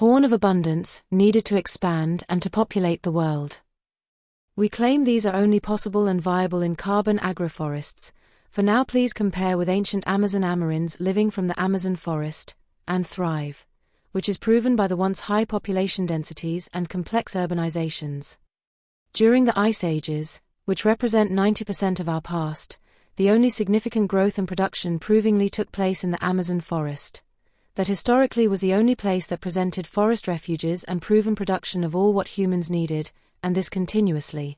Horn of abundance, needed to expand and to populate the world. We claim these are only possible and viable in carbon agroforests. For now, please compare with ancient Amazon Amarins living from the Amazon forest, and thrive, which is proven by the once high population densities and complex urbanizations. During the Ice Ages, which represent 90% of our past, the only significant growth and production provingly took place in the Amazon forest. That historically was the only place that presented forest refuges and proven production of all what humans needed, and this continuously.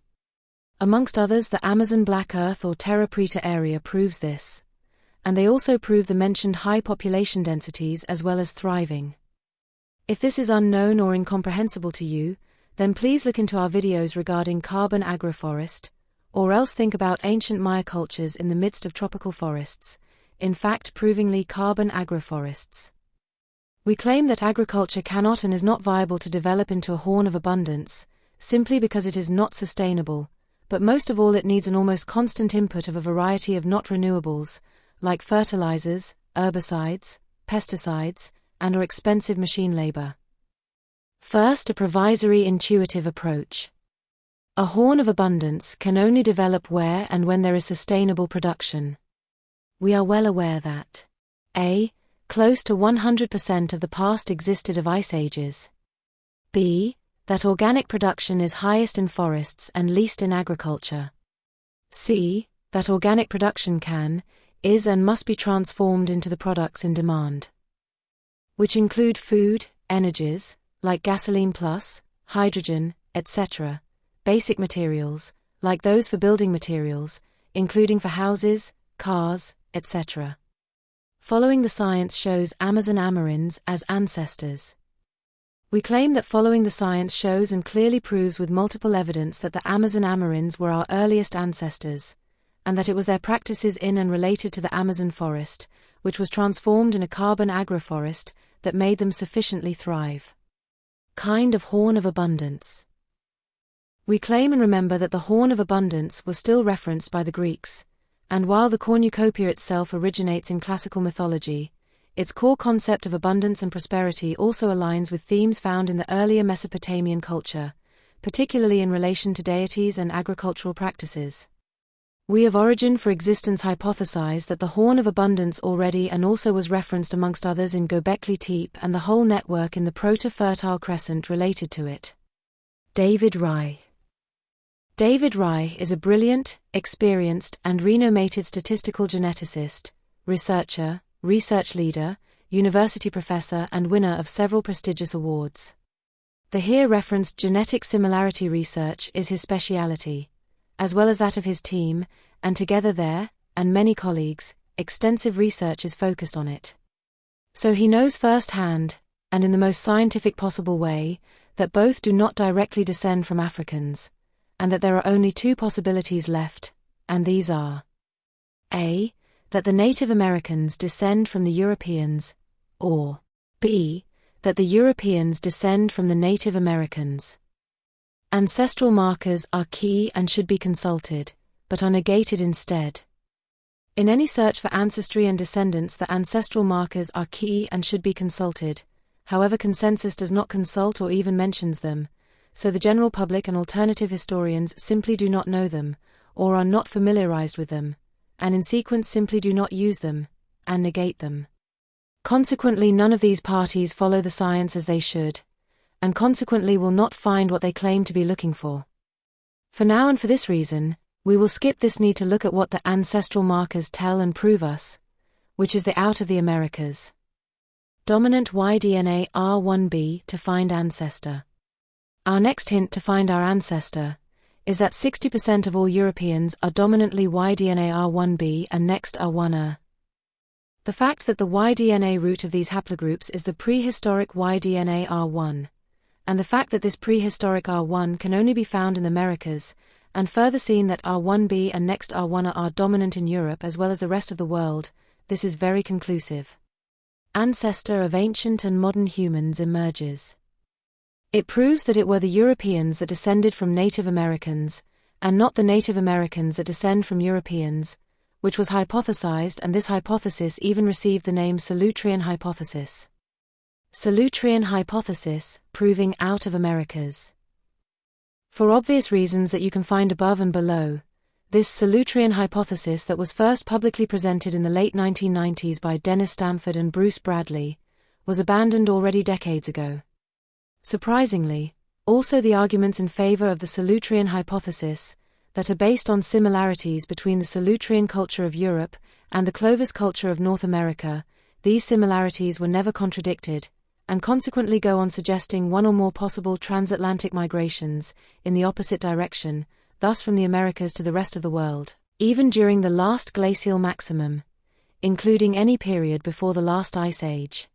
Amongst others, the Amazon Black Earth or Terra Preta area proves this. And they also prove the mentioned high population densities as well as thriving. If this is unknown or incomprehensible to you, then please look into our videos regarding carbon agroforest, or else think about ancient Maya cultures in the midst of tropical forests, in fact provingly carbon agroforests. We claim that agriculture cannot and is not viable to develop into a horn of abundance, simply because it is not sustainable, but most of all it needs an almost constant input of a variety of not renewables, like fertilizers, herbicides, pesticides, and/or expensive machine labor. First, a provisory intuitive approach. A horn of abundance can only develop where and when there is sustainable production. We are well aware that a. Close to 100% of the past existed of ice ages. b. That organic production is highest in forests and least in agriculture. c. That organic production can, is and must be transformed into the products in demand, which include food, energies, like gasoline plus, hydrogen, etc., basic materials, like those for building materials, including for houses, cars, etc. Following the science shows Amazon Amarins as ancestors. We claim that following the science shows and clearly proves with multiple evidence that the Amazon Amarins were our earliest ancestors, and that it was their practices in and related to the Amazon forest, which was transformed in a carbon agroforest, that made them sufficiently thrive. Kind of horn of abundance. We claim and remember that the horn of abundance was still referenced by the Greeks, and while the cornucopia itself originates in classical mythology, its core concept of abundance and prosperity also aligns with themes found in the earlier Mesopotamian culture, particularly in relation to deities and agricultural practices. We of Origin for Existence hypothesize that the horn of abundance already and also was referenced amongst others in Gobekli Tepe and the whole network in the Proto-Fertile Crescent related to it. David Reich. David Reich is a brilliant, experienced and renowned statistical geneticist, researcher, research leader, university professor and winner of several prestigious awards. The here referenced genetic similarity research is his speciality, as well as that of his team, and together there, and many colleagues, extensive research is focused on it. So he knows firsthand, and in the most scientific possible way, that both do not directly descend from Africans, and that there are only two possibilities left, and these are a. That the Native Americans descend from the Europeans, or b. That the Europeans descend from the Native Americans. Ancestral markers are key and should be consulted, but are negated instead. In any search for ancestry and descendants, the ancestral markers are key and should be consulted, however consensus does not consult or even mentions them, so the general public and alternative historians simply do not know them, or are not familiarized with them, and in sequence simply do not use them, and negate them. Consequently, none of these parties follow the science as they should, and consequently will not find what they claim to be looking for. For now and for this reason, we will skip this need to look at what the ancestral markers tell and prove us, which is the out of the Americas. Dominant Y-DNA R1b to find ancestor. Our next hint to find our ancestor is that 60% of all Europeans are dominantly Y-DNA R1b and next R1a. The fact that the Y-DNA root of these haplogroups is the prehistoric Y-DNA R1, and the fact that this prehistoric R1 can only be found in the Americas, and further seen that R1b and next R1a are dominant in Europe as well as the rest of the world, this is very conclusive. Ancestor of ancient and modern humans emerges. It proves that it were the Europeans that descended from Native Americans, and not the Native Americans that descend from Europeans, which was hypothesized, and this hypothesis even received the name Solutrean Hypothesis. Solutrean Hypothesis, proving out of Americas. For obvious reasons that you can find above and below, this Solutrean hypothesis that was first publicly presented in the late 1990s by Dennis Stamford and Bruce Bradley, was abandoned already decades ago. Surprisingly, also the arguments in favor of the Solutrean hypothesis, that are based on similarities between the Solutrean culture of Europe and the Clovis culture of North America, these similarities were never contradicted, and consequently go on suggesting one or more possible transatlantic migrations in the opposite direction, thus from the Americas to the rest of the world, even during the last glacial maximum, including any period before the last ice age.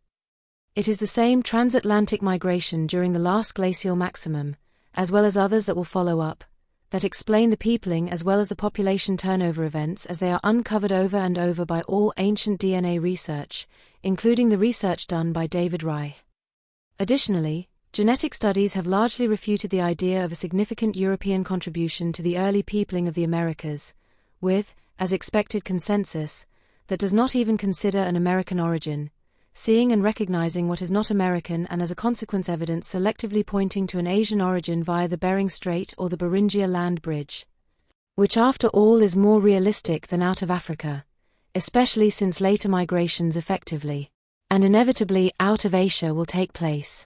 It is the same transatlantic migration during the last glacial maximum, as well as others that will follow up, that explain the peopling as well as the population turnover events as they are uncovered over and over by all ancient DNA research, including the research done by David Reich. Additionally, genetic studies have largely refuted the idea of a significant European contribution to the early peopling of the Americas, with, as expected, consensus that does not even consider an American origin, seeing and recognizing what is not American and as a consequence evidence selectively pointing to an Asian origin via the Bering Strait or the Beringia Land Bridge, which after all is more realistic than out of Africa, especially since later migrations effectively and inevitably out of Asia will take place.